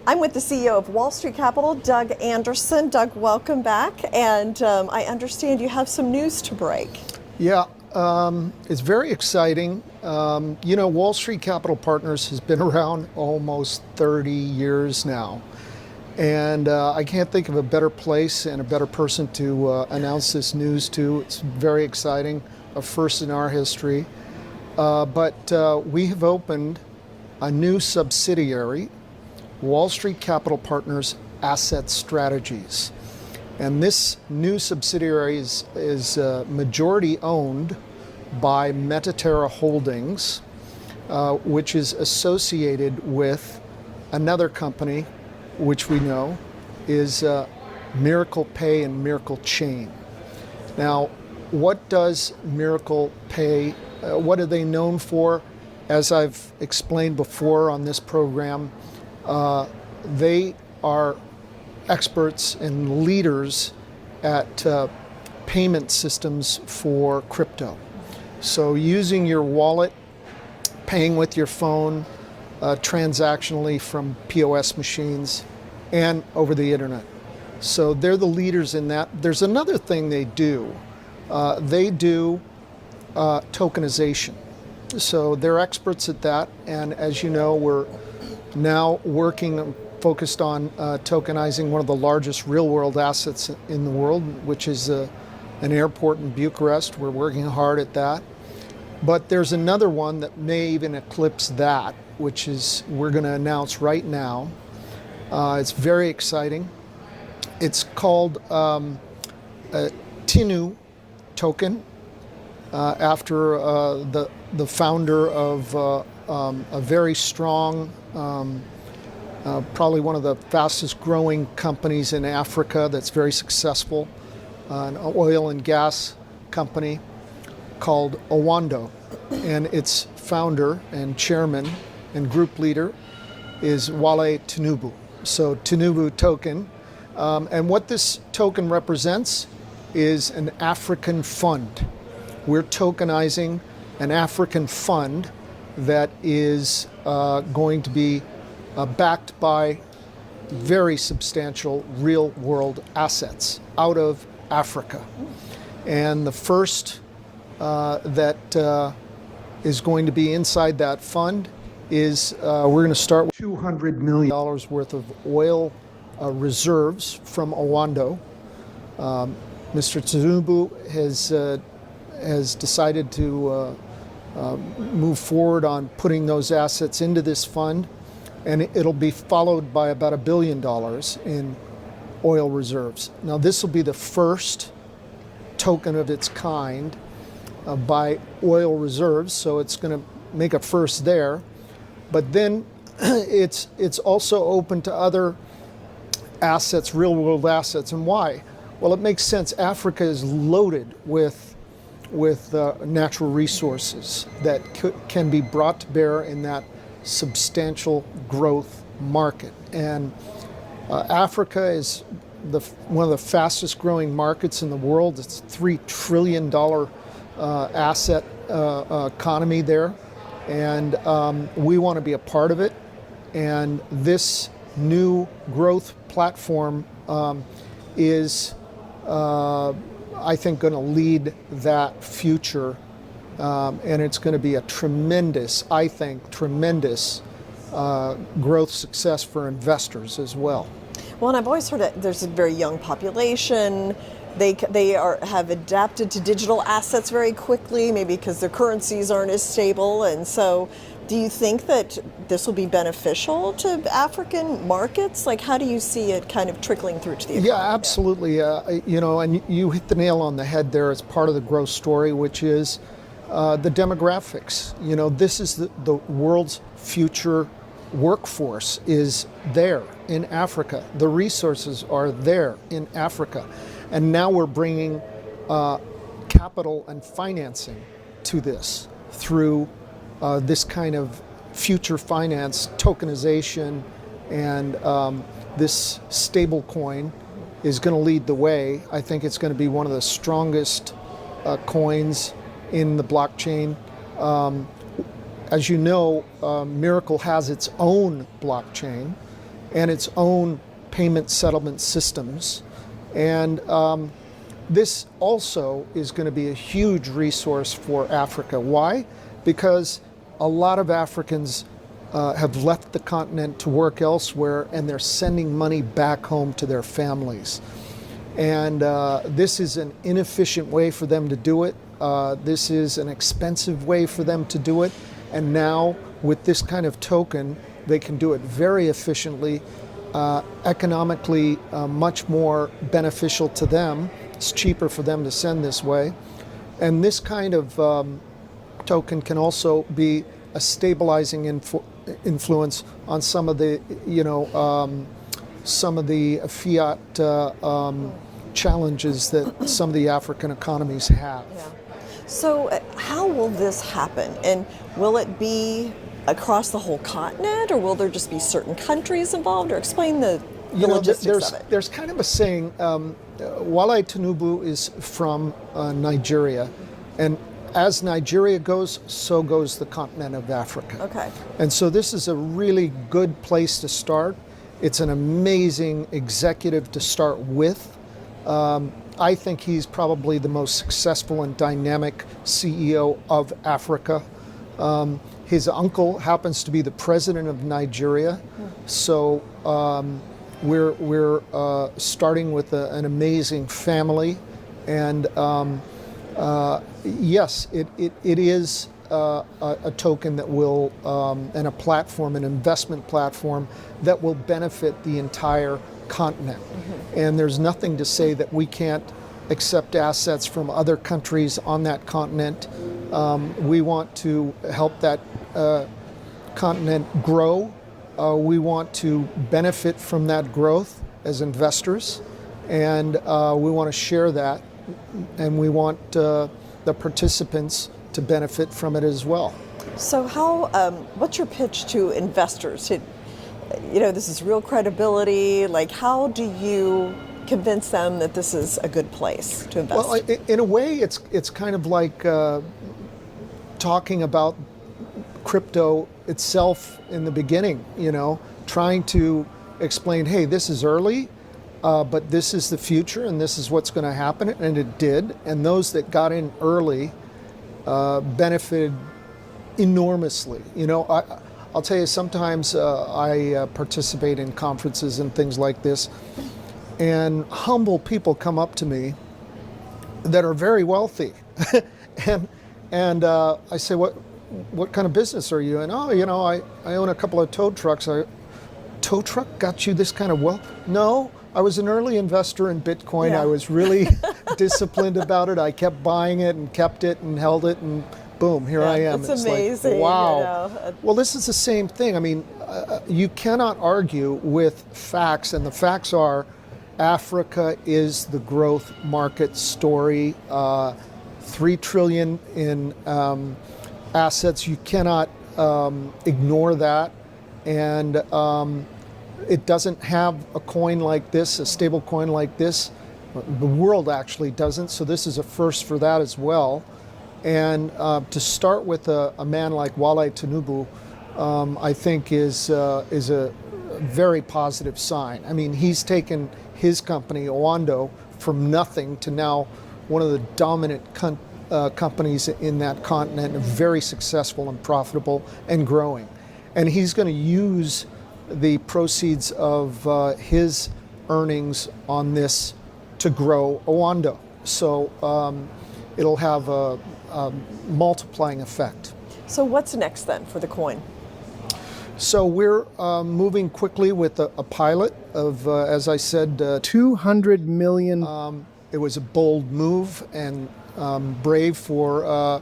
I'm with the CEO of Wall Street Capital, Doug Anderson. Doug, welcome back. And I understand you have some news to break. Yeah, it's very exciting. Wall Street Capital Partners has been around almost 30 years now. And I can't think of a better place and a better person to announce this news to. It's very exciting, a first in our history. But we have opened a new subsidiary, Wall Street Capital Partners Asset Strategies. And this new subsidiary is majority owned by Bellator Holdings, which is associated with another company, which we know is Miracle Pay and Miracle Chain. Now, what does Miracle Pay, what are they known for? As I've explained before on this program, they are experts and leaders at payment systems for crypto. So using your wallet, paying with your phone, transactionally from POS machines and over the internet. So they're the leaders in that. There's another thing they do. They do tokenization. So they're experts at that. And as you know, we're now focused on tokenizing one of the largest real-world assets in the world, which is an airport in Bucharest. We're working hard at that. But there's another one that may even eclipse that, which is we're going to announce right now. It's very exciting. It's called a TINU token, after the founder of a very strong, probably one of the fastest growing companies in Africa that's very successful, an oil and gas company called Owando. And its founder and chairman and group leader is Wale Tinubu. So Tinubu token. And what this token represents is an African fund. We're tokenizing an African fund that is going to be backed by very substantial real world assets out of Africa. And the first that is going to be inside that fund is we're going to start with $200 million worth of oil reserves from Owando. Mr. Tinubu has decided to move forward on putting those assets into this fund, and it'll be followed by about $1 billion in oil reserves. Now, this will be the first token of its kind by oil reserves, so it's going to make a first there. But then it's also open to other assets, real world assets. And why? Well, it makes sense. Africa is loaded with natural resources that can be brought to bear in that substantial growth market. And Africa is one of the fastest growing markets in the world. It's a $3 trillion asset economy there. And we want to be a part of it. And this new growth platform is, I think, going to lead that future. And it's going to be a tremendous growth success for investors as well. Well, and I've always heard that there's a very young population. They have adapted to digital assets very quickly, maybe because their currencies aren't as stable. And so do you think that this will be beneficial to African markets? Like, how do you see it kind of trickling through to the economy? Yeah, absolutely. And you hit the nail on the head there as part of the growth story, which is the demographics. This is the world's future workforce is there in Africa. The resources are there in Africa. And now we're bringing capital and financing to this through this kind of future finance, tokenization, and this stable coin is going to lead the way. I think it's going to be one of the strongest coins in the blockchain. As you know, Miracle has its own blockchain, and its own payment settlement systems. And this also is going to be a huge resource for Africa. Why? Because a lot of Africans have left the continent to work elsewhere, and they're sending money back home to their families. And this is an inefficient way for them to do it. This is an expensive way for them to do it. And now, with this kind of token, they can do it very efficiently, economically much more beneficial to them. It's cheaper for them to send this way. And this kind of token can also be a stabilizing influence on some of the, some of the fiat challenges that some of the African economies have. Yeah. So how will this happen? And will it be across the whole continent, or will there just be certain countries involved? Or explain the logistics of it. There's kind of a saying, Wale Tinubu is from Nigeria, and as Nigeria goes, so goes the continent of Africa. Okay. And so this is a really good place to start. It's an amazing executive to start with. I think he's probably the most successful and dynamic CEO of Africa. His uncle happens to be the president of Nigeria. So we're starting with an amazing family. And yes, it is a token that will, and a platform, an investment platform that will benefit the entire continent. And there's nothing to say that we can't accept assets from other countries on that continent. We want to help that continent grow. We want to benefit from that growth as investors, and we want to share that, and we want the participants to benefit from it as well. So how, what's your pitch to investors? This is real credibility. Like, how do you convince them that this is a good place to invest? Well, in a way, it's kind of like talking about crypto itself in the beginning, trying to explain, hey, this is early, but this is the future, and this is what's going to happen, and it did. And those that got in early benefited enormously. I'll tell you, sometimes I participate in conferences and things like this, and humble people come up to me that are very wealthy, and I say, what kind of business are you in? Oh, I own a couple of tow trucks. Tow truck got you this kind of wealth? No, I was an early investor in Bitcoin. Yeah. I was really disciplined about it. I kept buying it and kept it and held it, and boom, here I am. It's amazing. Like, wow. Well, this is the same thing. I mean, you cannot argue with facts, and the facts are Africa is the growth market story. 3 trillion in assets. You cannot ignore that. And it doesn't have a coin like this, a stable coin like this. The world actually doesn't. So this is a first for that as well. And to start with a man like Wale Tinubu, I think is a very positive sign. I mean, he's taken his company, Owando, from nothing to now one of the dominant companies in that continent, very successful and profitable and growing. And he's going to use the proceeds of his earnings on this to grow Owando. So it'll have a multiplying effect. So what's next then for the coin? So we're moving quickly with a pilot of, as I said, 200 million. It was a bold move and brave for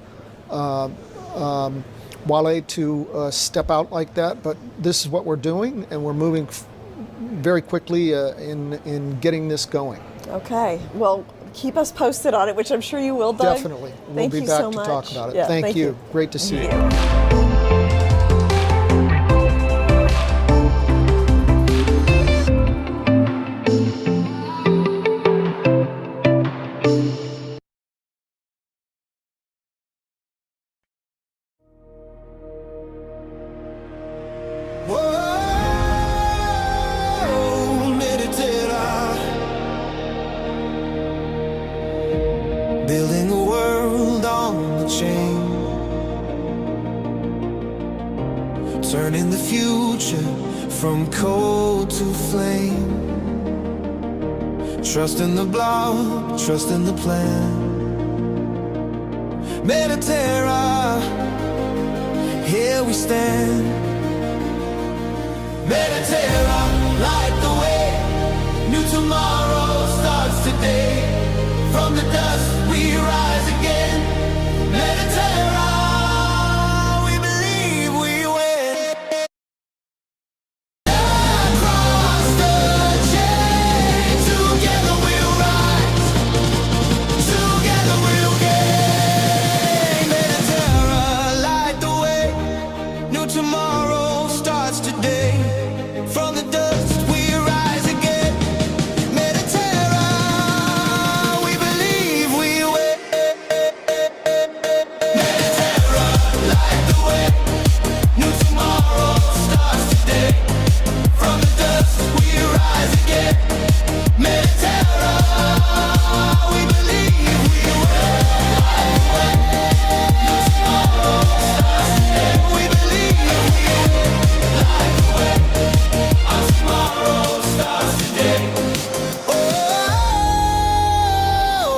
Wale to step out like that, but this is what we're doing, and we're moving very quickly in getting this going. Okay. Well, keep us posted on it, which I'm sure you will, Doug. Definitely. We'll Thank be you back so to much. talk about it. Yeah, thank you. Great to see you. from cold to flame. Trust in the block, trust in the plan. Mediterra, here we stand. Mediterra, light the way. New tomorrow starts today. From the dust we rise again. Mediterra, we believe we win. Across the chain, together we'll rise. Together we'll gain. Mediterra, light the way. New tomorrow starts today. From the dust we rise again. Mediterra, we believe we win. Mediterra, light the way. New tomorrow starts today. From the dust we rise again. Mediterra, we believe we win. New tomorrow starts today. We believe we win. Light the way. Our tomorrow starts today.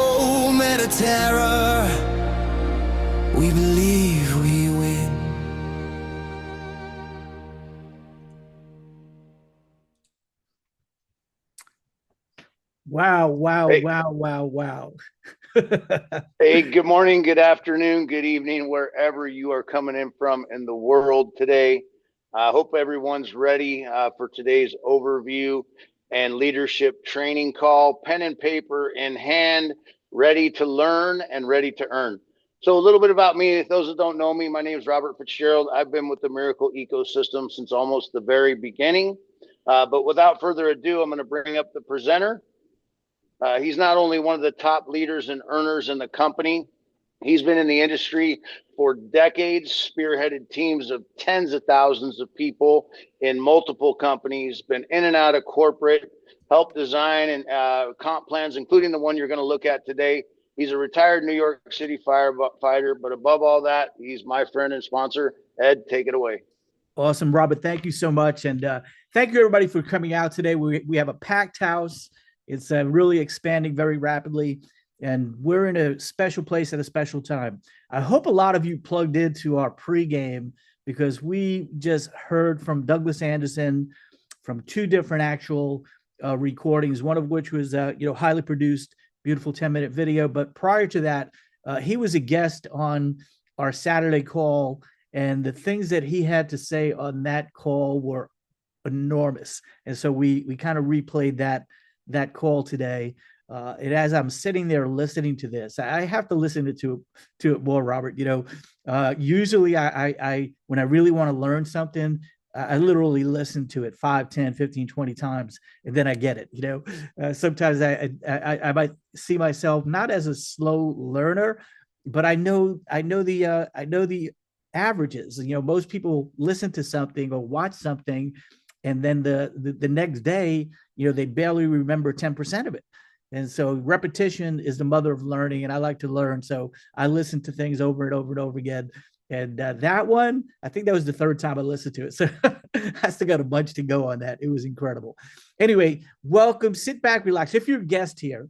Oh, Mediterra, we believe we win. Wow, wow, Hey. wow, wow, wow. Hey, good morning, good afternoon, good evening, wherever you are coming in from in the world today. I hope everyone's ready for today's overview and leadership training call. Pen and paper in hand, ready to learn and ready to earn. So a little bit about me. If those that don't know me, my name is Robert Fitzgerald. I've been with the Miracle Ecosystem since almost the very beginning. But without further ado, I'm going to bring up the presenter. He's not only one of the top leaders and earners in the company, he's been in the industry for decades, spearheaded teams of tens of thousands of people in multiple companies, been in and out of corporate, helped design and comp plans, including the one you're going to look at today. He's a retired New York City firefighter, but above all that, he's my friend and sponsor. Ed, take it away. Awesome, Robert. Thank you so much. And thank you, everybody, for coming out today. We have a packed house. It's really expanding very rapidly, and we're in a special place at a special time. I hope a lot of you plugged into our pregame because we just heard from Douglas Anderson from two different actual recordings, one of which was highly produced, beautiful 10-minute video. But prior to that, he was a guest on our Saturday call, and the things that he had to say on that call were enormous. And so we kind of replayed that call today. And as I'm sitting there listening to this, I have to listen to it more, Robert. Usually I when I really want to learn something, I literally listen to it 5, 10, 15, 20 times, and then I get it. Sometimes I might see myself not as a slow learner, but I know the averages. Most people listen to something or watch something, and then the next day, they barely remember 10% of it. And so repetition is the mother of learning, and I like to learn. So I listen to things over and over and over again. And that one, I think that was the third time I listened to it. So I still got a bunch to go on that. It was incredible. Anyway, welcome. Sit back, relax. If you're a guest here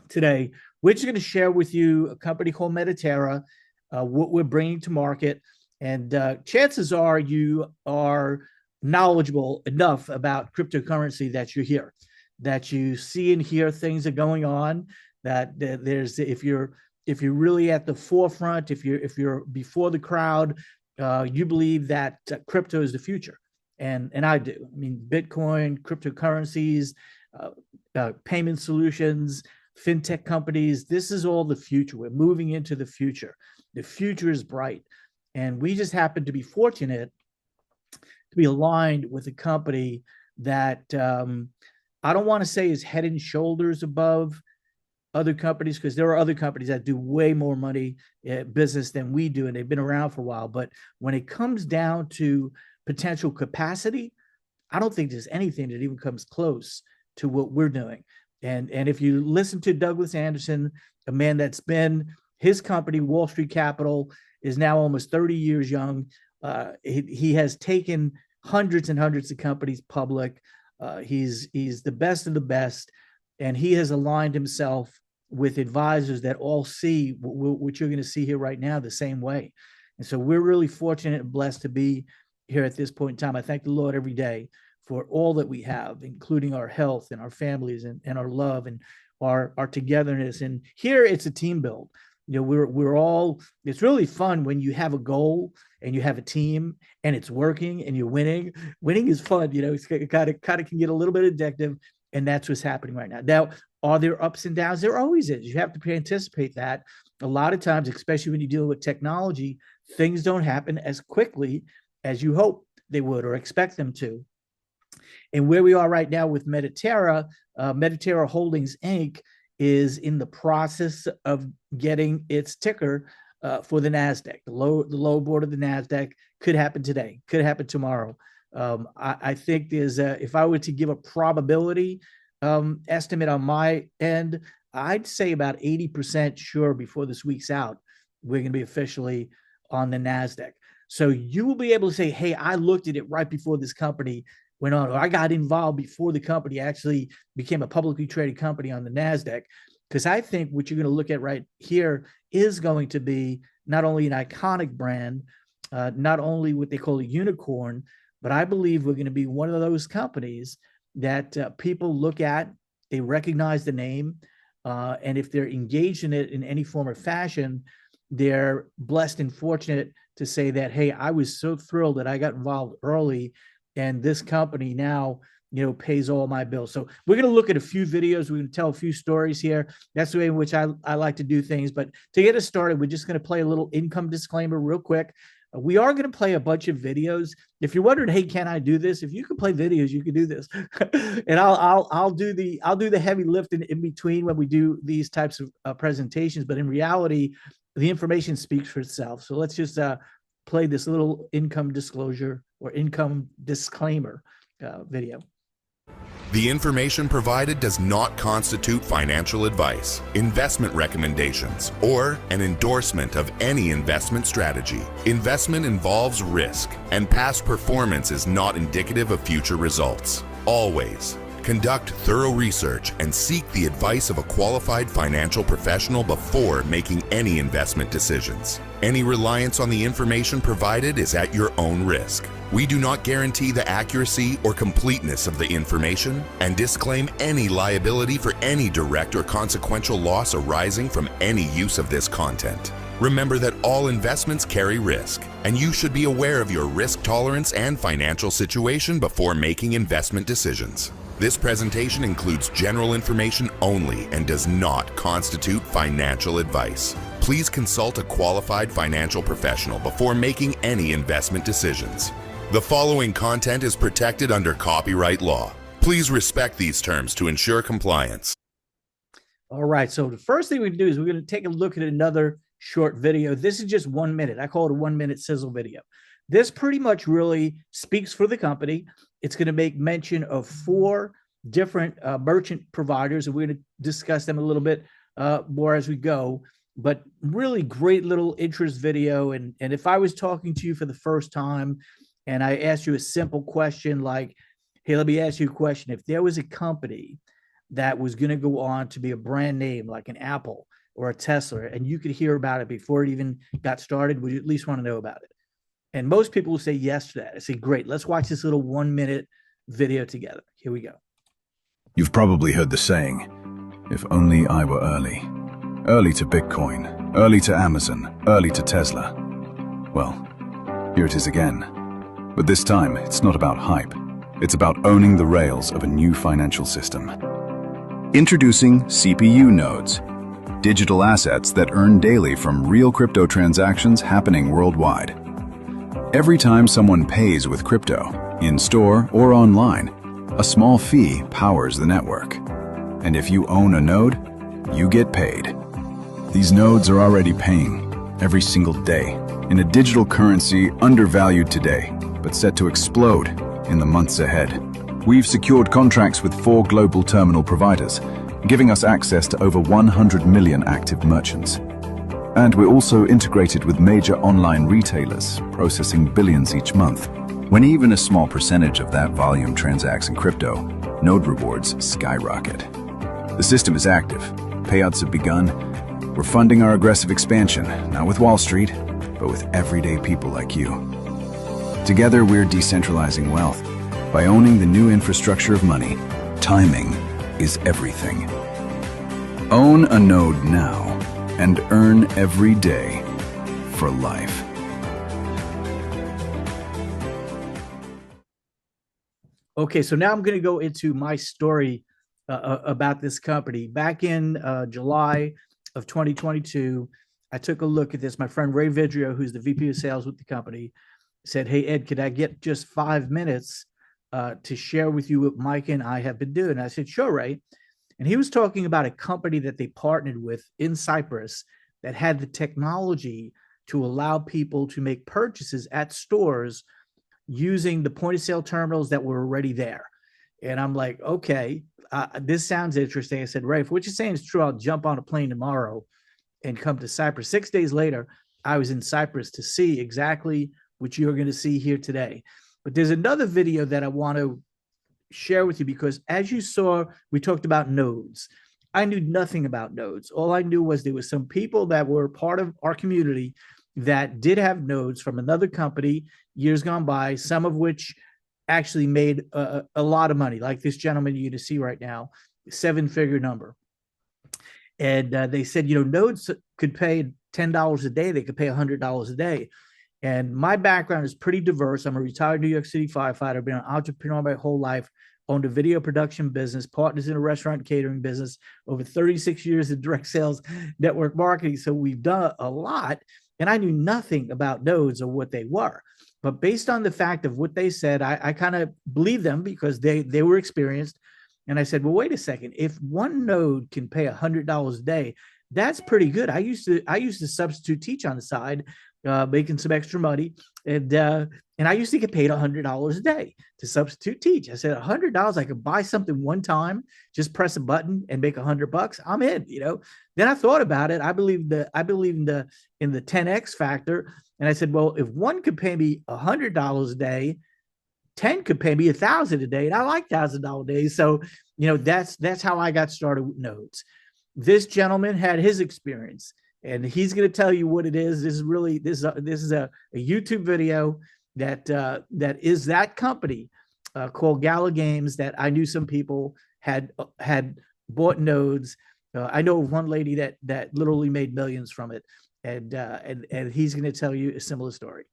today, we're just going to share with you a company called Mediterra, what we're bringing to market. And chances are you are knowledgeable enough about cryptocurrency that you're here, that you see and hear things are going on, that there's, if you're really at the forefront, if you're before the crowd, you believe that crypto is the future. And I do. I mean, Bitcoin, cryptocurrencies, payment solutions, fintech companies, this is all the future. We're moving into the future. The future is bright. And we just happen to be fortunate to be aligned with a company that I don't want to say is head and shoulders above other companies, because there are other companies that do way more money business than we do, and they've been around for a while. But when it comes down to potential capacity, I don't think there's anything that even comes close to what we're doing. And if you listen to Douglas Anderson, a man that's been, his company, Wall Street Capital, is now almost 30 years young. He has taken hundreds and hundreds of companies public. He's the best of the best, and he has aligned himself with advisors that all see what you're going to see here right now the same way. And so we're really fortunate and blessed to be here at this point in time. I thank the Lord every day for all that we have, including our health and our families and our love and our togetherness. And here it's a team build. We're all, it's really fun when you have a goal and you have a team and it's working and you're winning. Winning is fun. It's kind of can get a little bit addictive, and that's what's happening right now. Now, are there ups and downs? There always is. You have to anticipate that. A lot of times, especially when you deal with technology, things don't happen as quickly as you hope they would or expect them to. And where we are right now with Mediterra Holdings Inc. is in the process of getting its ticker for the NASDAQ. The low board of the NASDAQ could happen today, could happen tomorrow. I think there's if I were to give a probability estimate on my end, I'd say about 80% sure before this week's out, we're going to be officially on the NASDAQ. So you will be able to say, hey, I looked at it right before this company went on, or I got involved before the company actually became a publicly traded company on the NASDAQ. Because I think what you're going to look at right here is going to be not only an iconic brand, not only what they call a unicorn, but I believe we're going to be one of those companies that people look at, they recognize the name, and if they're engaged in it in any form or fashion, they're blessed and fortunate to say that, hey, I was so thrilled that I got involved early, and this company now, pays all my bills. So we're going to look at a few videos. We're going to tell a few stories here. That's the way in which I like to do things. But to get us started, we're just going to play a little income disclaimer real quick. We are going to play a bunch of videos. If you're wondering, hey, can I do this? If you can play videos, you can do this. And I'll do the heavy lift in between when we do these types of presentations. But in reality, the information speaks for itself. So let's just play this little income disclosure or income disclaimer video. The information provided does not constitute financial advice, investment recommendations, or an endorsement of any investment strategy. Investment involves risk, and past performance is not indicative of future results. Always conduct thorough research and seek the advice of a qualified financial professional before making any investment decisions. Any reliance on the information provided is at your own risk. We do not guarantee the accuracy or completeness of the information and disclaim any liability for any direct or consequential loss arising from any use of this content. Remember that all investments carry risk, and you should be aware of your risk tolerance and financial situation before making investment decisions. This presentation includes general information only and does not constitute financial advice. Please consult a qualified financial professional before making any investment decisions. The following content is protected under copyright law. Please respect these terms to ensure compliance. All right, so the first thing we do is we're going to take a look at another short video. This is just 1 minute. I call it a 1 minute sizzle video. This pretty much really speaks for the company. It's going to make mention of 4 different merchant providers, and we're going to discuss them a little bit more as we go. But really great little interest video. And if I was talking to you for the first time and I asked you a simple question like, hey, let me ask you a question. If there was a company that was going to go on to be a brand name like an Apple or a Tesla, and you could hear about it before it even got started, would you at least want to know about it? And most people will say yes to that. I say, great, let's watch this little 1 minute video together. Here we go. You've probably heard the saying, if only I were early. Early to Bitcoin, early to Amazon, early to Tesla. Well, here it is again. But this time, it's not about hype. It's about owning the rails of a new financial system. Introducing CPU nodes, digital assets that earn daily from real crypto transactions happening worldwide. Every time someone pays with crypto, in-store or online, a small fee powers the network. And if you own a node, you get paid. These nodes are already paying every single day in a digital currency undervalued today, but set to explode in the months ahead. We've secured contracts with 4 global terminal providers, giving us access to over 100 million active merchants. And we're also integrated with major online retailers, processing billions each month. When even a small percentage of that volume transacts in crypto, node rewards skyrocket. The system is active. Payouts have begun. We're funding our aggressive expansion, not with Wall Street, but with everyday people like you. Together, we're decentralizing wealth. By owning the new infrastructure of money, timing is everything. Own a node now and earn every day for life. Okay, so now I'm going to go into my story about this company. Back in July of 2022, I took a look at this. My friend Ray Vidrio, who's the VP of sales with the company, said, "Hey, Ed, could I get just 5 minutes to share with you what Mike and I have been doing?" And I said, "Sure, Ray." And he was talking about a company that they partnered with in Cyprus that had the technology to allow people to make purchases at stores using the point of sale terminals that were already there. And I'm like, okay, this sounds interesting. I said, "Ray, if what you're saying is true, I'll jump on a plane tomorrow and come to Cyprus." 6 days later, I was in Cyprus to see exactly what you're going to see here today. But there's another video that I want to share with you, because as you saw, we talked about nodes. I knew nothing about nodes. All I knew was there was some people that were part of our community that did have nodes from another company years gone by, some of which actually made a lot of money, like this gentleman you're going to see right now, 7-figure number. And they said, nodes could pay $10 a day. They could pay $100 a day. And my background is pretty diverse. I'm a retired New York City firefighter, been an entrepreneur my whole life, owned a video production business, partners in a restaurant catering business, over 36 years in direct sales network marketing. So we've done a lot. And I knew nothing about nodes or what they were. But based on the fact of what they said, I kind of believed them because they were experienced. And I said, well, wait a second. If one node can pay $100 a day, that's pretty good. I used to substitute teach on the side, making some extra money. And I used to get paid $100 a day to substitute teach. I said, $100, I could buy something one time, just press a button and make $100. I'm in, Then I thought about it. I believe in the 10X factor. And I said, well, if one could pay me $100 a day, 10 could pay me $1,000 a day. And I like $1,000 days. So, that's how I got started with nodes. This gentleman had his experience, and he's going to tell you what it is. This is a YouTube video that is that company called Gala Games that I knew some people had bought nodes. I know one lady that literally made millions from it, and he's going to tell you a similar story.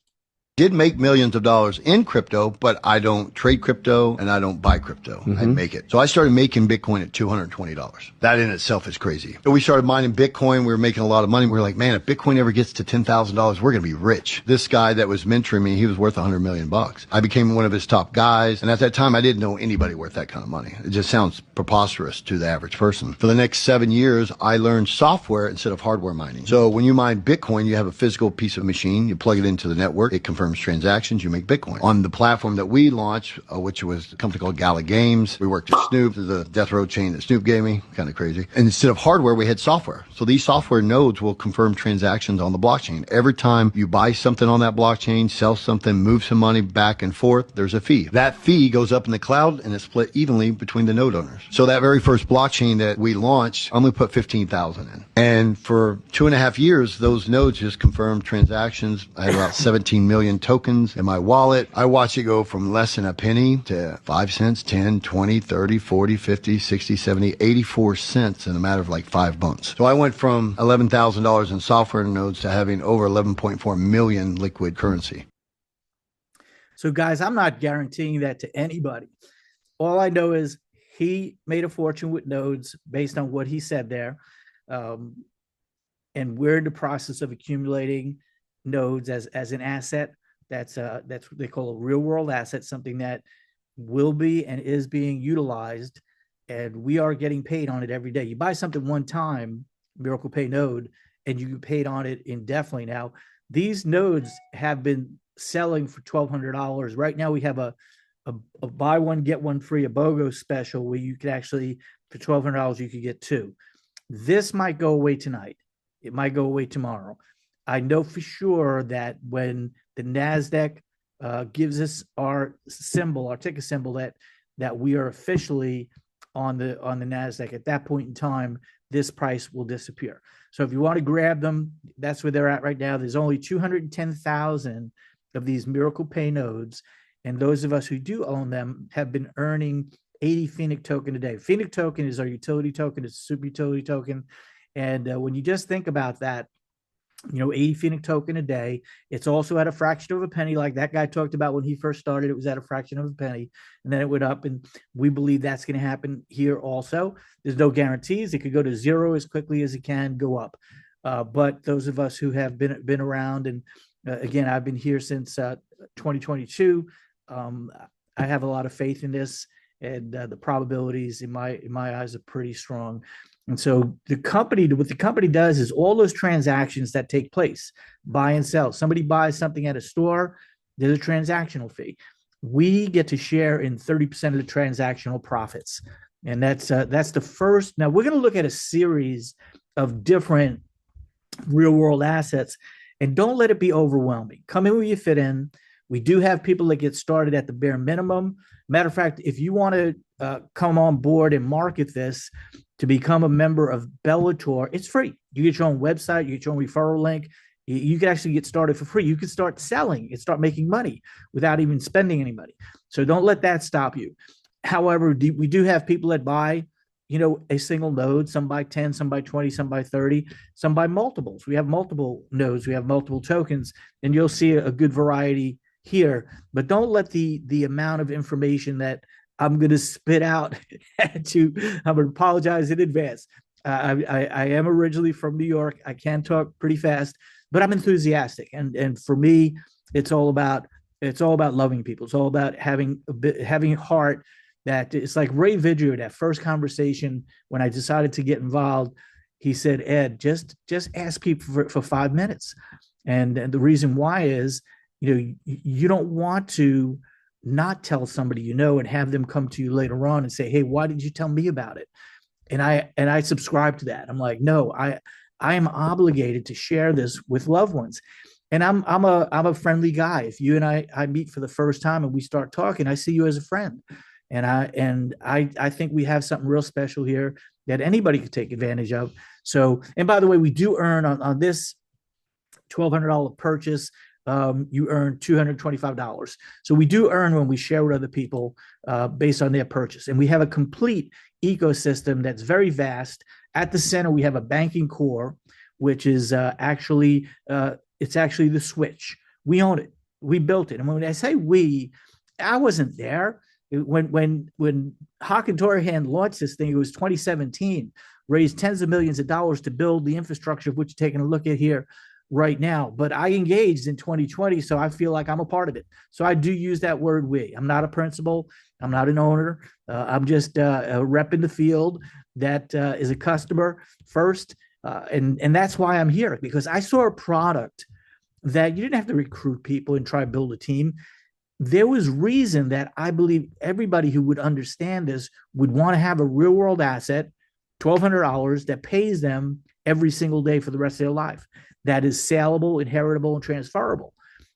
Did make millions of dollars in crypto, but I don't trade crypto and I don't buy crypto. I make it. So I started making Bitcoin at $220. That in itself is crazy. So we started mining Bitcoin. We were making a lot of money. We were like, man, if Bitcoin ever gets to $10,000, we're going to be rich. This guy that was mentoring me, he was worth $100 million. I became one of his top guys. And at that time, I didn't know anybody worth that kind of money. It just sounds preposterous to the average person. For the next 7 years, I learned software instead of hardware mining. So when you mine Bitcoin, you have a physical piece of machine. You plug it into the network. It confirms transactions, you make Bitcoin. On the platform that we launched, which was a company called Gala Games, we worked with Snoop, the death row chain that Snoop gave me, kind of crazy. And instead of hardware, we had software. So these software nodes will confirm transactions on the blockchain. Every time you buy something on that blockchain, sell something, move some money back and forth, there's a fee. That fee goes up in the cloud and it's split evenly between the node owners. So that very first blockchain that we launched, I only put 15,000 in. And for 2.5 years, those nodes just confirmed transactions. I had about 17 million tokens in my wallet. I watched it go from less than a penny to 5 cents, 10, 20, 30, 40, 50, 60, 70, 84 cents in a matter of like 5 months. So I went from $11,000 in software nodes to having over 11.4 million liquid currency. So guys, I'm not guaranteeing that to anybody. All I know is he made a fortune with nodes based on what he said there. And we're in the process of accumulating nodes as an asset. That's what they call a real world asset, something that will be and is being utilized, and we are getting paid on it every day. You buy something one time, Miracle Pay node, and you get paid on it indefinitely. Now, these nodes have been selling for $1,200. Right now, we have a buy one, get one free, a BOGO special where you could actually, for $1,200, you could get 2. This might go away tonight. It might go away tomorrow. I know for sure that when the NASDAQ gives us our symbol, our ticker symbol, that we are officially on the NASDAQ. At that point in time, this price will disappear. So if you want to grab them, that's where they're at right now. There's only 210,000 of these Miracle Pay nodes, and those of us who do own them have been earning 80 Phoenix token a day. Phoenix token is our utility token. It's a super utility token. And when you just think about that, 80 Phoenix token a day. It's also at a fraction of a penny, like that guy talked about when he first started. It was at a fraction of a penny, and then it went up. And we believe that's going to happen here also. There's no guarantees. It could go to zero as quickly as it can go up. But those of us who have been around, and again, I've been here since 2022. I have a lot of faith in this, and the probabilities in my eyes are pretty strong. And so what the company does is all those transactions that take place, buy and sell. Somebody buys something at a store, there's a transactional fee. We get to share in 30% of the transactional profits. And that's the first. Now we're going to look at a series of different real world assets, and don't let it be overwhelming. Come in where you fit in. We do have people that get started at the bare minimum. Matter of fact, if you want to come on board and market this, to become a member of Bellator, it's free. You get your own website, you get your own referral link. You can actually get started for free. You can start selling and start making money without even spending any money. So don't let that stop you. However, we do have people that buy, a single node. Some buy 10, some buy 20, some buy 30, some buy multiples. We have multiple nodes. We have multiple tokens, and you'll see a good variety here. But don't let the amount of information that I'm going to spit out I'm going to apologize in advance. I am originally from New York. I can talk pretty fast, but I'm enthusiastic. And for me, it's all about loving people. It's all about having a heart. That it's like Ray Vidrio, that first conversation when I decided to get involved, he said, Ed, just ask people for 5 minutes. And the reason why is, you don't want to not tell somebody and have them come to you later on and say, hey, why did you tell me about it? And I subscribe to that. I'm like, no, I am obligated to share this with loved ones. And I'm a friendly guy. If you and I meet for the first time and we start talking, I see you as a friend. And I think we have something real special here that anybody could take advantage of. So, and by the way, we do earn on this $1,200 purchase, you earn $225. So we do earn when we share with other people based on their purchase. And we have a complete ecosystem that's very vast. At the center, we have a banking core, which is actually the switch. We own it. We built it. And when I say we, I wasn't there. When Hakan Torrehan launched this thing, it was 2017, raised tens of millions of dollars to build the infrastructure of which you're taking a look at here right now. But I engaged in 2020, so I feel like I'm a part of it. So I do use that word we. I'm not a principal. I'm not an owner. I'm just a rep in the field that is a customer first. And that's why I'm here, because I saw a product that you didn't have to recruit people and try to build a team. There was reason that I believe everybody who would understand this would want to have a real world asset, $1,200 that pays them every single day for the rest of their life, that is saleable, inheritable, and transferable.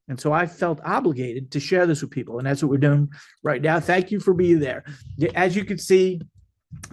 And so I felt obligated to share this with people. And that's what we're doing right now. Thank you for being there. As you can see,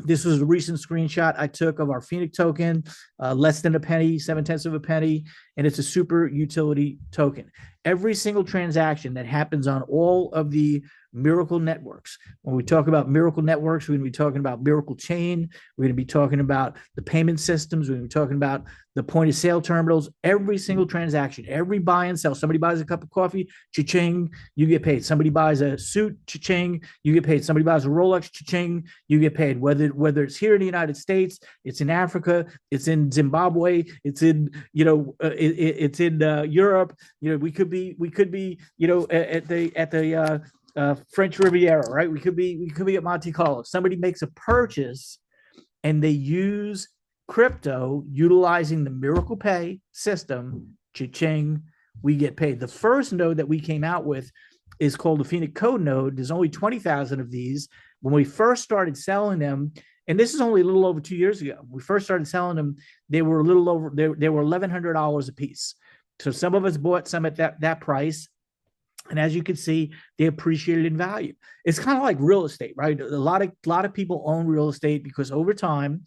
this was a recent screenshot I took of our Phoenix token, less than a penny, 0.7 of a penny, and it's a super utility token. Every single transaction that happens on all of the Miracle networks. When we talk about Miracle networks, we're going to be talking about Miracle Chain. We're going to be talking about the payment systems. We're going to be talking about the point of sale terminals. Every single transaction, every buy and sell. Somebody buys a cup of coffee, cha-ching, you get paid. Somebody buys a suit, cha-ching, you get paid. Somebody buys a Rolex, cha-ching, you get paid. Whether it's here in the United States, it's in Africa, it's in Zimbabwe, it's in it's in Europe. We could be at the French Riviera, right? We could be at Monte Carlo. Somebody makes a purchase and they use crypto utilizing the Miracle Pay system, cha-ching, we get paid. The first node that we came out with is called the Phoenix Code node. There's only 20,000 of these. When we first started selling them, and this is only a little over 2 years ago, we first started selling them, they were $1,100 a piece. So some of us bought some at that price. And as you can see, they appreciated in value. It's kind of like real estate, right? A lot of people own real estate because over time,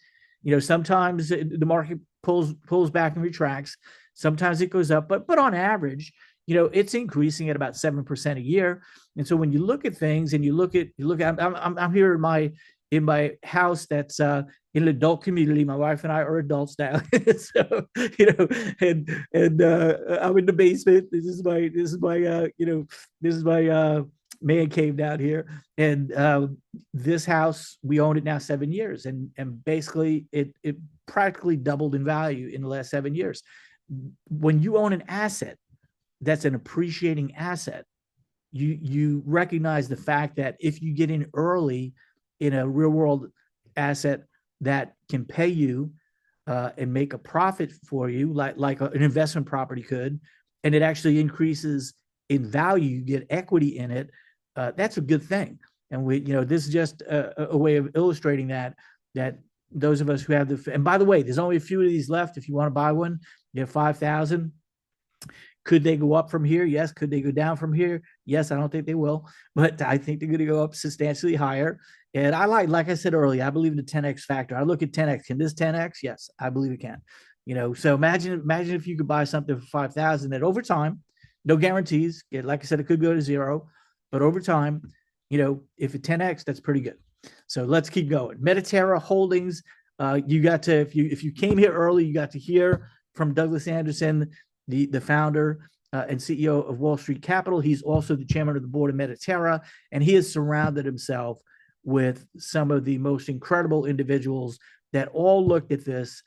sometimes the market pulls back and retracts. Sometimes it goes up, but on average, it's increasing at about 7% a year. And so when you look at things and you look at, I'm here in my house that's in an adult community. My wife and I are adults now, so and I'm in the basement. This is my man cave down here, and this house we owned it now 7 years, and basically it practically doubled in value in the last 7 years. When you own an asset that's an appreciating asset, you recognize the fact that if you get in early in a real world asset that can pay you and make a profit for you, like an investment property could, and it actually increases in value, you get equity in it, that's a good thing. And this is just a way of illustrating that those of us who have and by the way, there's only a few of these left. If you want to buy one, you have 5,000. Could they go up from here? Yes. Could they go down from here? Yes. I don't think they will, but I think they're going to go up substantially higher. And like I said earlier, I believe in the 10x factor. I look at 10x. Can this 10x? Yes, I believe it can. So imagine if you could buy something for 5,000 that over time, no guarantees. Like I said, it could go to zero, but over time, if it 10x, that's pretty good. So let's keep going. Mediterra Holdings. You got to, if you came here early, you got to hear from Douglas Anderson, the founder and CEO of Wall Street Capital. He's also the chairman of the board of Mediterra, and he has surrounded himself with some of the most incredible individuals that all looked at this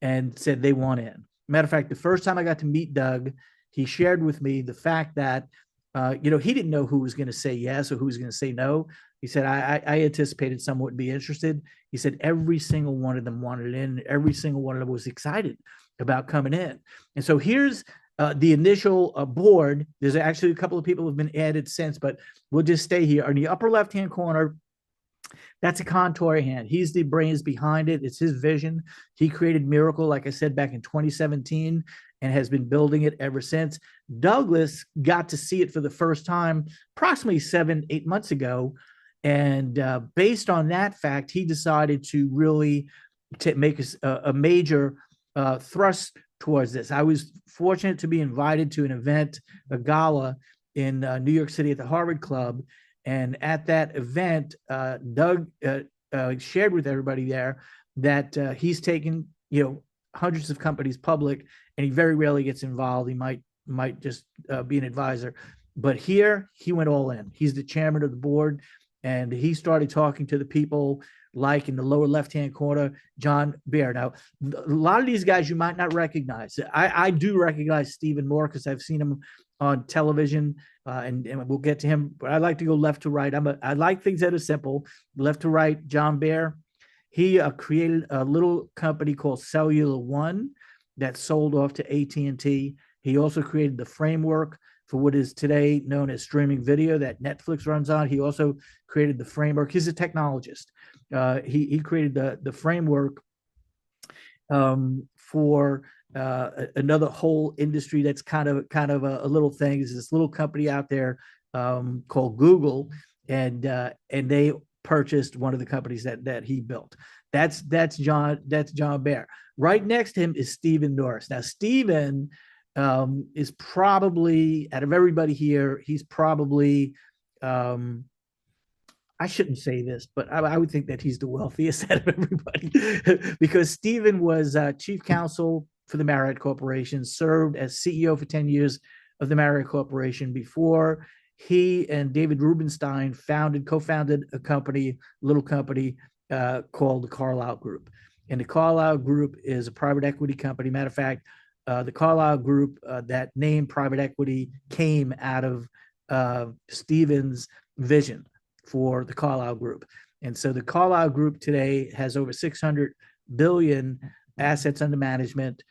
and said they want in. Matter of fact, the first time I got to meet Doug, he shared with me the fact that he didn't know who was going to say yes or who was going to say no. He said, I anticipated someone would be interested. He said every single one of them wanted in. Every single one of them was excited about coming in. And so here's the initial board. There's actually a couple of people who have been added since, but we'll just stay here. On the upper left-hand corner, that's a Contour hand. He's the brains behind it. It's his vision. He created Miracle, like I said, back in 2017 and has been building it ever since. Douglas got to see it for the first time approximately 7-8 months ago. And based on that fact, he decided to really make a major thrust towards this. I was fortunate to be invited to an event, a gala in New York City at the Harvard Club. And at that event, Doug shared with everybody there that he's taken, hundreds of companies public, and he very rarely gets involved. He might just be an advisor. But here, he went all in. He's the chairman of the board, and he started talking to the people like in the lower left-hand corner, John Bear. Now, a lot of these guys you might not recognize. I do recognize Stephen Moore because I've seen him on television, and we'll get to him. But I like to go left to right. I like things that are simple. Left to right, John Bear. He created a little company called Cellular One that sold off to AT&T. He also created the framework for what is today known as streaming video that Netflix runs on. He also created the framework. He's a technologist. He created the framework for another whole industry that's kind of a little thing. There's this little company out there called Google, and they purchased one of the companies that he built. That's John Bear. Right next to him is Stephen Norris. Now, Stephen is probably, out of everybody here, he's probably, I shouldn't say this, but I would think that he's the wealthiest out of everybody because Stephen was chief counsel for the Marriott Corporation, served as CEO for 10 years of the Marriott Corporation before he and David Rubenstein co-founded a little company called the Carlyle Group. And the Carlyle Group is a private equity company. Matter of fact, the Carlyle Group, that name private equity came out of Stephen's vision for the Carlyle Group. And so the Carlyle Group today has over 600 billion assets under management.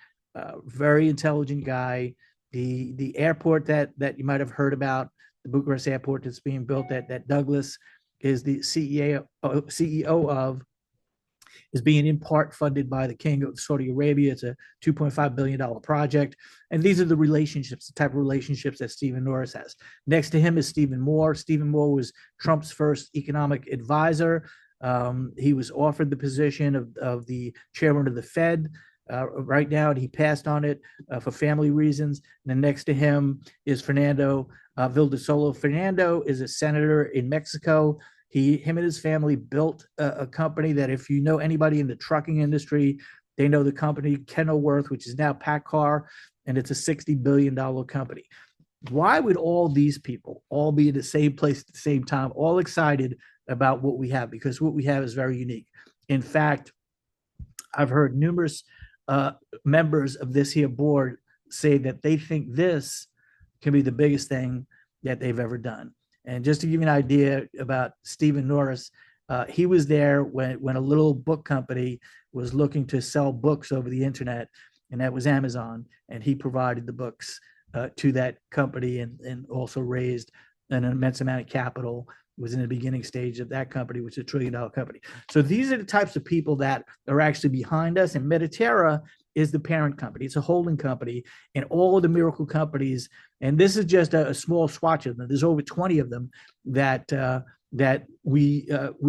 Very intelligent guy. The airport that you might have heard about, the Bucharest airport that's being built that Douglas is the CEO of, is being in part funded by the King of Saudi Arabia. It's a $2.5 billion project. And these are the relationships, the type of relationships that Stephen Norris has. Next to him is Stephen Moore. Stephen Moore was Trump's first economic advisor. He was offered the position of the chairman of the Fed right now, and he passed on it for family reasons. And then next to him is Fernando Vildesolo. Fernando is a senator in Mexico. Him and his family built a company that, if you know anybody in the trucking industry, they know the company Kenilworth, which is now PACCAR, and it's a $60 billion company. Why would all these people all be in the same place at the same time, all excited about what we have? Because what we have is very unique. In fact, I've heard numerous members of this here board say that they think this can be the biggest thing that they've ever done. And just to give you an idea about Stephen Norris, he was there when a little book company was looking to sell books over the internet, and that was Amazon. And he provided the books to that company and also raised an immense amount of capital. Was in the beginning stage of that company, which is $1 trillion company. So these are the types of people that are actually behind us. And Mediterra is the parent company. It's a holding company, and all of the miracle companies. And this is just a small swatch of them. There's over 20 of them that we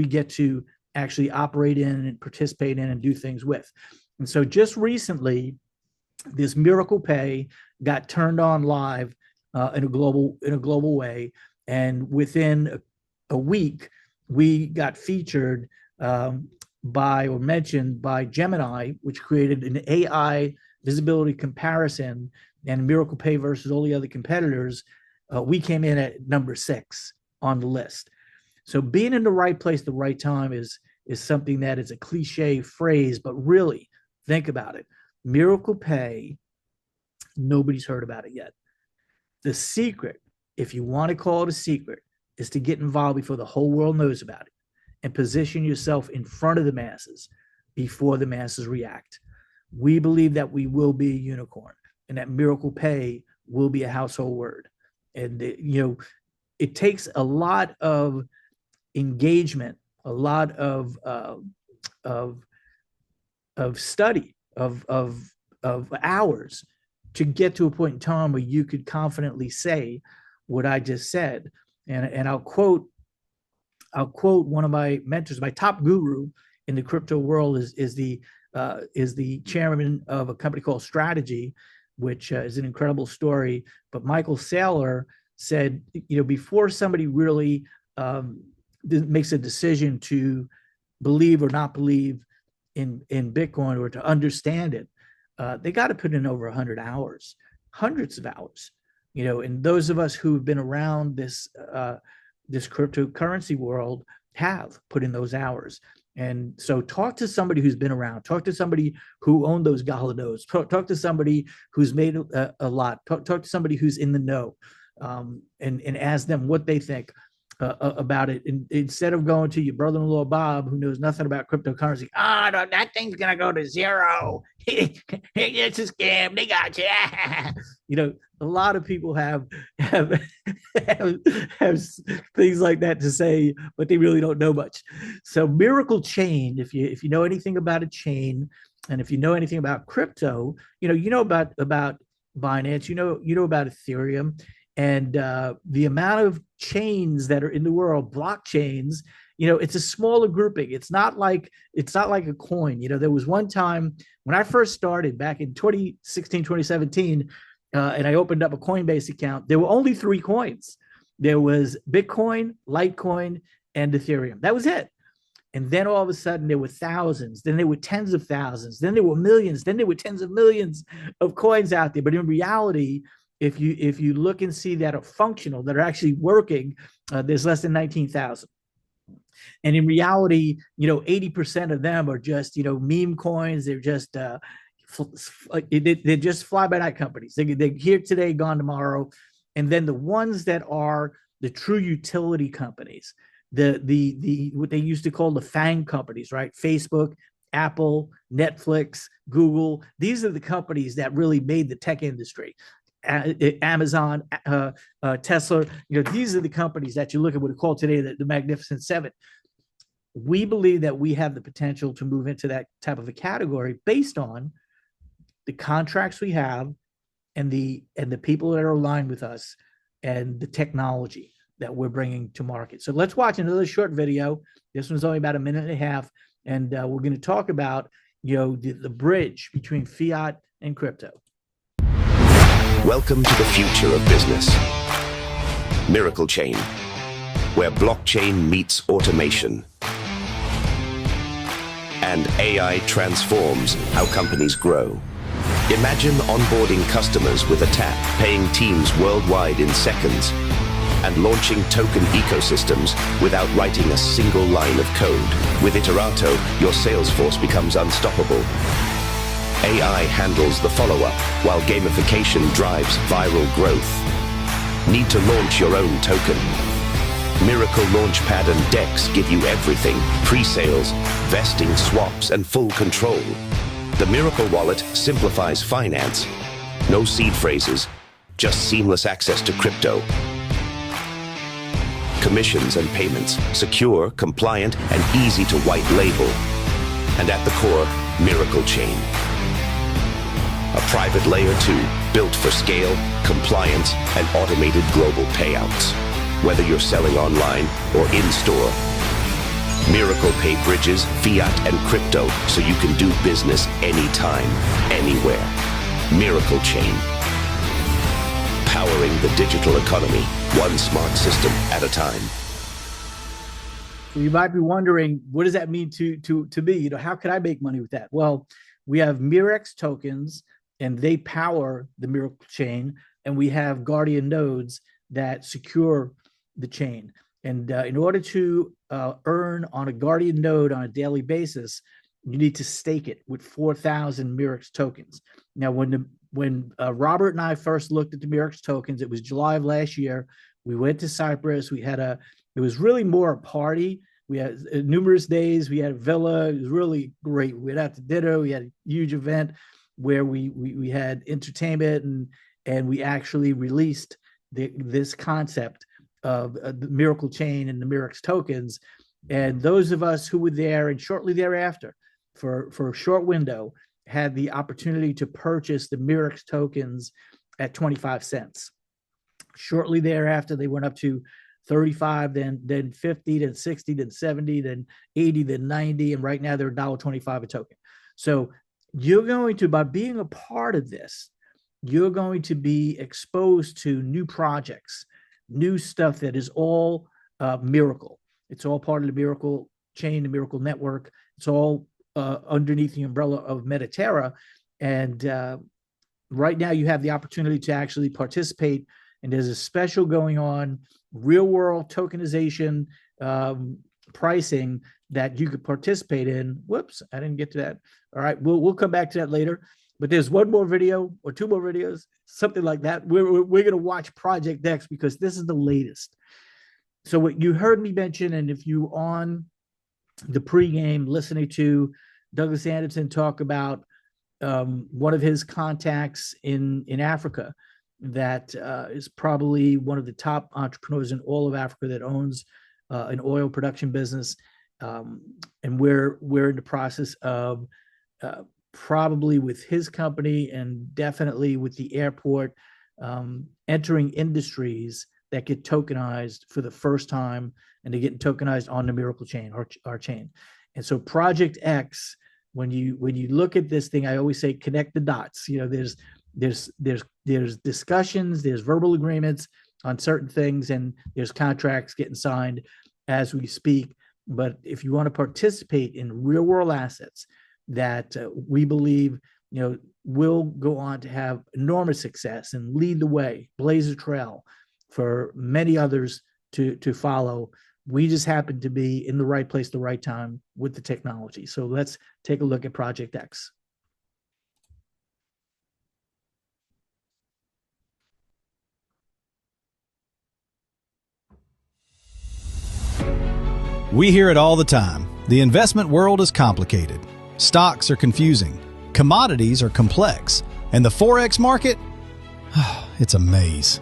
get to actually operate in and participate in and do things with. And so just recently, this Miracle Pay got turned on live in a global way, and within a week, we got featured mentioned by Gemini, which created an AI visibility comparison, and Miracle Pay versus all the other competitors. We came in at number 6 on the list. So being in the right place at the right time is something that is a cliche phrase, but really think about it. Miracle Pay, nobody's heard about it yet. The secret, if you want to call it a secret, is to get involved before the whole world knows about it and position yourself in front of the masses before the masses react. We believe that we will be a unicorn and that Miracle Pay will be a household word. And it takes a lot of engagement, a lot of study, of hours to get to a point in time where you could confidently say what I just said. And I'll quote one of my mentors, my top guru in the crypto world is the chairman of a company called Strategy, which is an incredible story. But Michael Saylor said, before somebody really makes a decision to believe or not believe in Bitcoin or to understand it, they got to put in over 100 hours, hundreds of hours. And those of us who've been around this cryptocurrency world have put in those hours. And so talk to somebody who's been around, talk to somebody who owned those galanos, talk to somebody who's made a lot, talk to somebody who's in the know, and ask them what they think about it. And instead of going to your brother-in-law, Bob, who knows nothing about cryptocurrency, no, that thing's going to go to zero. It's a scam. They got you. A lot of people have things like that to say, but they really don't know much. So Miracle Chain, if you know anything about a chain, and if you know anything about crypto, you know about Binance, you know about Ethereum, and the amount of chains that are in the world, blockchains. It's a smaller grouping. It's not like a coin. There was one time when I first started back in 2016, 2017, and I opened up a Coinbase account. There were only 3 coins. There was Bitcoin, Litecoin, and Ethereum. That was it. And then all of a sudden there were thousands. Then there were tens of thousands. Then there were millions. Then there were tens of millions of coins out there. But in reality, if you look and see that are functional, that are actually working, there's less than 19,000. And in reality, 80% of them are just, meme coins. They're just they're just fly-by-night companies. They're here today, gone tomorrow. And then the ones that are the true utility companies, the what they used to call the FANG companies, right? Facebook, Apple, Netflix, Google. These are the companies that really made the tech industry. Amazon, Tesla. These are the companies that you look at what we call today the Magnificent Seven. we believe that we have the potential to move into that type of a category based on the contracts we have and the people that are aligned with us and the technology that we're bringing to market. So let's watch another short video. This one's only about a minute and a half, and we're going to talk about the bridge between fiat and crypto. Welcome to the future of business. Miracle Chain, where blockchain meets automation and AI transforms how companies grow. Imagine onboarding customers with a tap, paying teams worldwide in seconds, and launching token ecosystems without writing a single line of code. With Iterato, your sales force becomes unstoppable. AI handles the follow-up, while gamification drives viral growth. Need to launch your own token? Miracle Launchpad and DEX give you everything: pre-sales, vesting, swaps, and full control. The Miracle Wallet simplifies finance. No seed phrases, just seamless access to crypto. Commissions and payments, secure, compliant, and easy to white label. And at the core, Miracle Chain. A private layer 2, built for scale, compliance, and automated global payouts. Whether you're selling online or in-store, Miracle Pay bridges fiat and crypto so you can do business anytime, anywhere. Miracle Chain. Powering the digital economy, one smart system at a time. So you might be wondering, what does that mean to me? How can I make money with that? Well, we have Mirex tokens, and they power the Miracle Chain, and we have Guardian nodes that secure the chain. And in order to earn on a Guardian node on a daily basis, you need to stake it with 4,000 Mirex tokens. Now, when Robert and I first looked at the Mirex tokens, it was July of last year. We went to Cyprus. It was really more a party. We had numerous days. We had a villa. It was really great. We went out to dinner. We had a huge event where we had entertainment, and we actually released this concept of the Miracle Chain and the Mirex tokens. And those of us who were there and shortly thereafter, for a short window, had the opportunity to purchase the Mirex tokens at 25 cents. Shortly thereafter, they went up to 35, then 50, then 60, then 70, then 80, then 90, and right now they're $1.25 a token. So you're going to, by being a part of this, you're going to be exposed to new projects, new stuff that is all Miracle. It's all part of the Miracle Chain, the Miracle Network. It's all underneath the umbrella of Mediterra. And right now you have the opportunity to actually participate, and there's a special going on, real world tokenization pricing that you could participate in. Whoops, I didn't get to that. All right, we'll come back to that later. But there's one more video or two more videos, something like that. We're going to watch Project X because this is the latest. So what you heard me mention, and if you on the pregame listening to Douglas Anderson talk about one of his contacts in Africa that is probably one of the top entrepreneurs in all of Africa that owns an oil production business. And we're in the process of probably with his company and definitely with the airport entering industries that get tokenized for the first time, and they get tokenized on the Miracle Chain, our chain. And so Project X, when you look at this thing, I always say connect the dots. There's discussions, there's verbal agreements on certain things, and there's contracts getting signed as we speak. But if you want to participate in real world assets that we believe will go on to have enormous success and lead the way, blaze a trail for many others to follow, we just happen to be in the right place at the right time with the technology. So let's take a look at Project X. We hear it all the time. The investment world is complicated. Stocks are confusing. Commodities are complex. And the Forex market? It's a maze.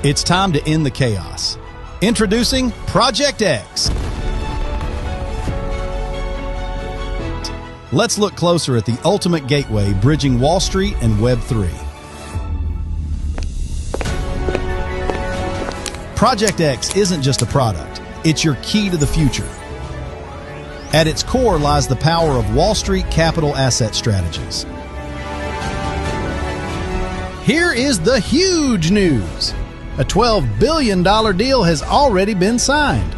It's time to end the chaos. Introducing Project X. Let's look closer at the ultimate gateway bridging Wall Street and Web3. Project X isn't just a product, it's your key to the future. At its core lies the power of Wall Street capital asset strategies. Here is the huge news. A $12 billion deal has already been signed.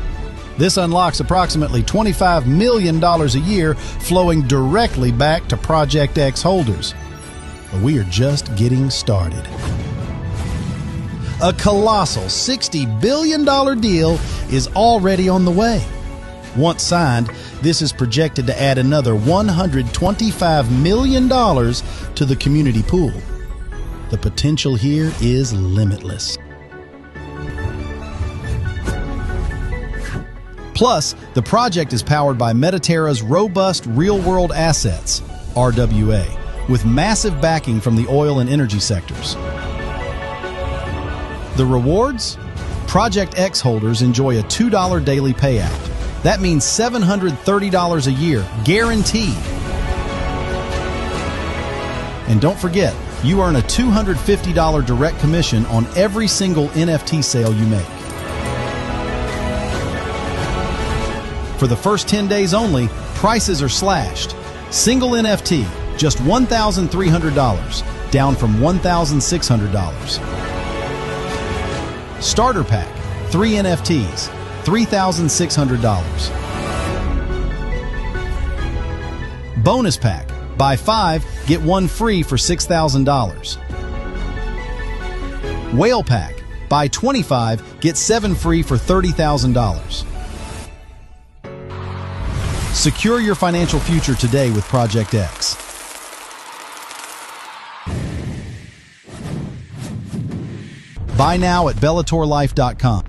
This unlocks approximately $25 million a year flowing directly back to Project X holders. But we are just getting started. A colossal $60 billion deal is already on the way. Once signed, this is projected to add another $125 million to the community pool. The potential here is limitless. Plus, the project is powered by Mediterra's robust real-world assets, RWA, with massive backing from the oil and energy sectors. The rewards? Project X holders enjoy a $2 daily payout. That means $730 a year, guaranteed. And don't forget, you earn a $250 direct commission on every single NFT sale you make. For the first 10 days only, prices are slashed. Single NFT, just $1,300, down from $1,600. Starter pack, 3 NFTs, $3,600. Bonus pack, buy 5, get 1 free for $6,000. Whale pack, buy 25, get 7 free for $30,000. Secure your financial future today with Project X. Buy now at bellatorlife.com.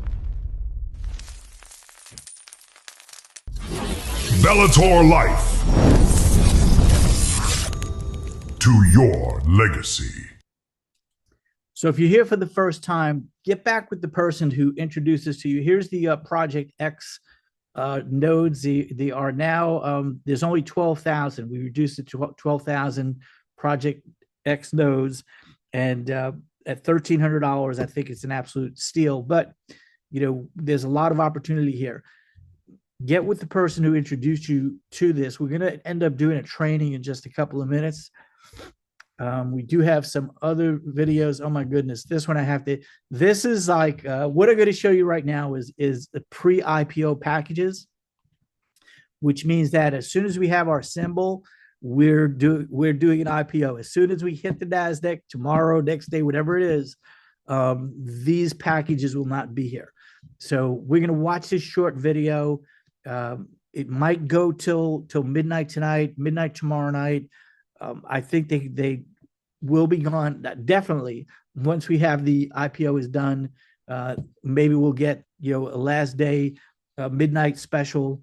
Bellator Life. To your legacy. So if you're here for the first time, get back with the person who introduced this to you. Here's the Project X nodes. They are now, there's only 12,000. We reduced it to 12,000 Project X nodes. And at $1,300, I think it's an absolute steal. But, you know, there's a lot of opportunity here. Get with the person who introduced you to this. We're going to end up doing a training in just a couple of minutes. We do have some other videos. Oh my goodness. This one I have to, this is like, what I'm going to show you right now is the pre-IPO packages, which means that as soon as we have our symbol, we're doing an IPO. As soon as we hit the NASDAQ tomorrow, next day, whatever it is, these packages will not be here. So we're going to watch this short video. It might go till midnight tonight, midnight tomorrow night. I think they will be gone. Definitely, once we have the IPO is done, maybe we'll get a last day midnight special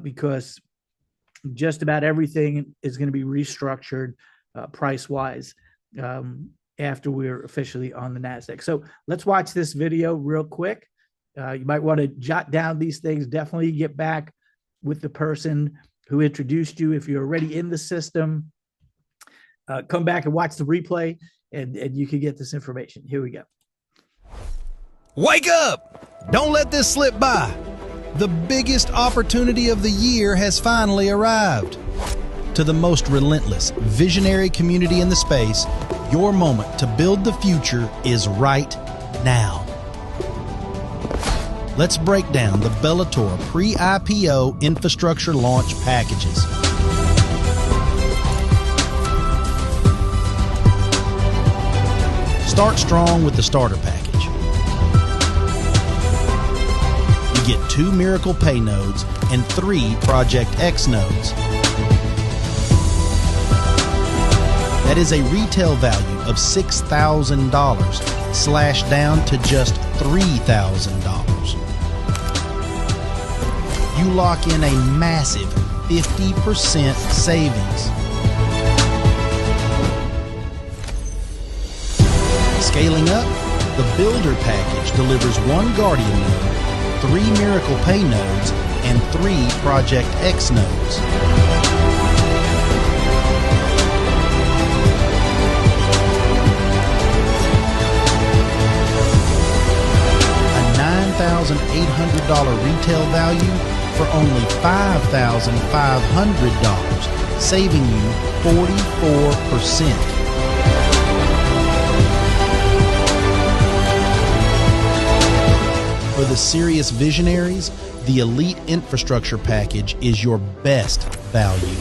because just about everything is going to be restructured price wise after we're officially on the NASDAQ. So let's watch this video real quick. You might want to jot down these things. Definitely get back with the person who introduced you. If you're already in the system, come back and watch the replay and you can get this information. Here we go. Wake up! Don't let this slip by. The biggest opportunity of the year has finally arrived. To the most relentless, visionary community in the space, your moment to build the future is right now. Let's break down the Bellator pre-IPO infrastructure launch packages. Start strong with the starter package. You get 2 Miracle Pay nodes and 3 Project X nodes. That is a retail value of $6,000 slashed down to just $3,000. You lock in a massive 50% savings. Scaling up, the Builder package delivers 1 Guardian node, 3 Miracle Pay nodes, and 3 Project X nodes. A $9,800 retail value for only $5,500, saving you 44%. For the serious visionaries, the Elite Infrastructure Package is your best value.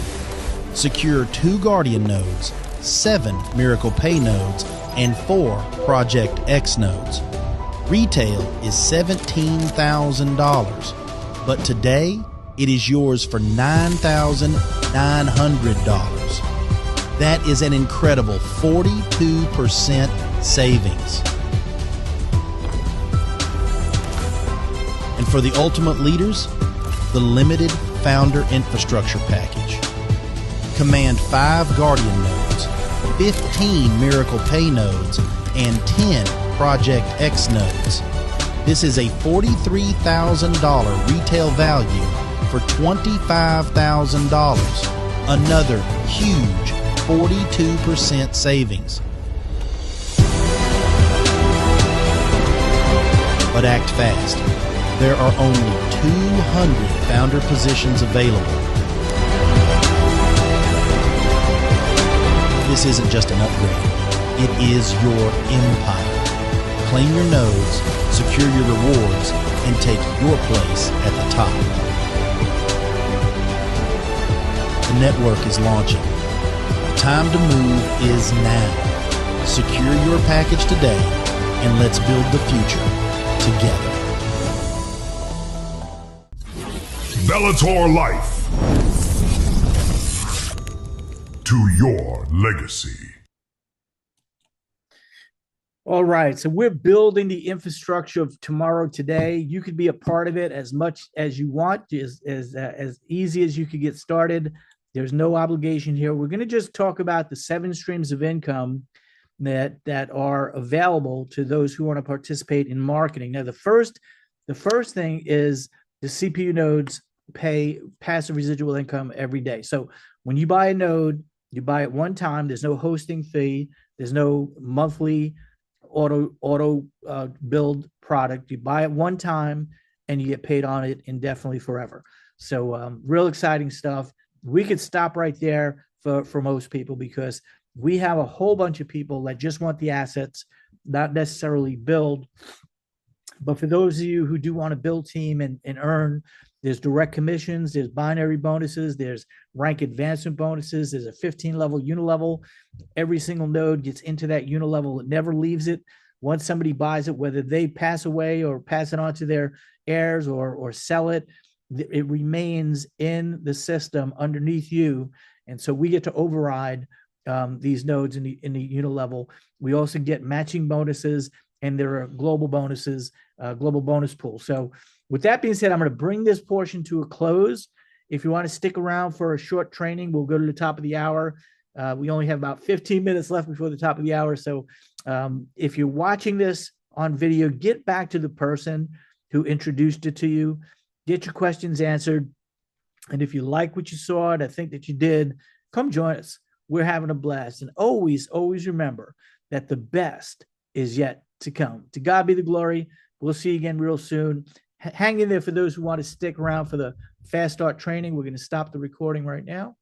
Secure 2 Guardian nodes, 7 Miracle Pay nodes, and 4 Project X nodes. Retail is $17,000, but today it is yours for $9,900. That is an incredible 42% savings. And for the ultimate leaders, the Limited Founder Infrastructure Package. Command 5 Guardian nodes, 15 Miracle Pay nodes, and 10 Project X nodes. This is a $43,000 retail value for $25,000. Another huge 42% savings. But act fast. There are only 200 founder positions available. This isn't just an upgrade. It is your empire. Claim your nodes, secure your rewards, and take your place at the top. The network is launching. The time to move is now. Secure your package today, and let's build the future together. Bellator Life. To your legacy. All right, so we're building the infrastructure of tomorrow today. You could be a part of it as much as you want, as easy as you could get started. There's no obligation here. We're going to just talk about the 7 streams of income that are available to those who want to participate in marketing. Now, the first thing is the CPU nodes pay passive residual income every day. So when you buy a node, you buy it one time. There's no hosting fee. There's no monthly auto build product. You buy it one time and you get paid on it indefinitely forever. So real exciting stuff. We could stop right there for most people because we have a whole bunch of people that just want the assets, not necessarily build. But for those of you who do want to build team and earn, there's direct commissions, there's binary bonuses, there's rank advancement bonuses, there's a 15-level unilevel. Every single node gets into that unilevel. It never leaves it. Once somebody buys it, whether they pass away or pass it on to their heirs or sell it, it remains in the system underneath you. And so we get to override these nodes in the unilevel. We also get matching bonuses, and there are global bonuses, global bonus pool. So with that being said, I'm going to bring this portion to a close. If you want to stick around for a short training, we'll go to the top of the hour. We only have about 15 minutes left before the top of the hour. So if you're watching this on video, get back to the person who introduced it to you. Get your questions answered. And if you like what you saw, and I think that you did, come join us. We're having a blast. And always, always remember that the best is yet to come. To God be the glory. We'll see you again real soon. Hang in there for those who want to stick around for the fast start training. We're going to stop the recording right now.